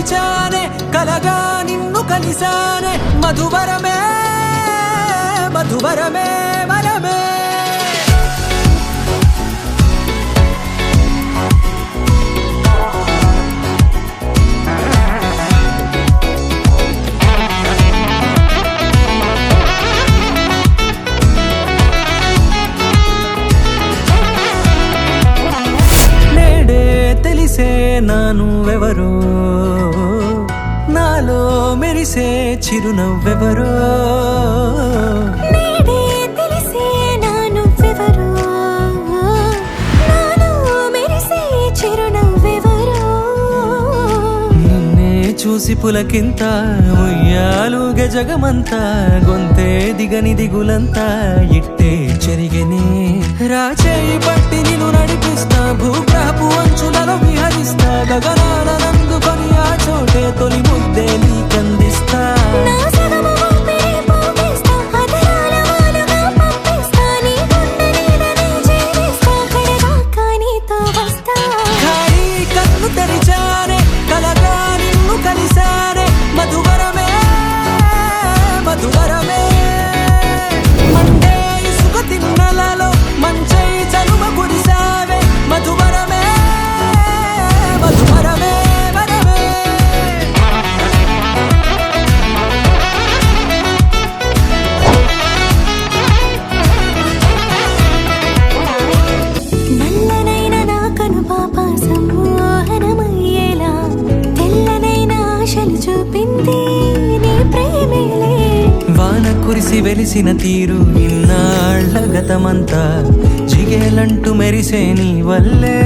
మరిచానే కలగా నిన్ను కలిసానే మధువరమే మధువరమే వరమే నానువెవరో నాలో మెరిసే చిరునవ్వెవరో తెలిసే నానువెవరో నాలో మెరిసే చిరునవ్వెవరో నిన్నే చూసి పులకింత ఉయ్యాలుగ జగమంతా గొంతే దిగని దిగులంతా ఇట్టే చెరిగనే రాచేయి పట్టి నిన్ను నడిపిస్తా భూగ్రహపు అంచులలో విహరిస్తా గగనాల నందుకొని ఆ చోటే తొలి ముద్దే నీకందిస్తా కన్ను తెరిచానే కలగా నిన్ను కలిసానే మధువరమే మధువరమే మండే ఇసుక తిన్నలలో మంచై చలువ కురిసావే మధువరమే మధువరమే వరమే నల్లనైన నా కను పాప సమ్మోహనమయ్యేలా తెల్లనైన ఆశలు చూపింది నీ ప్రేమేలే వాన కురిసి వెలిసిన తీరు ఇన్నాళ్ళ గతమంతా జిగేలంటూ మెరిసే నీ వల్లే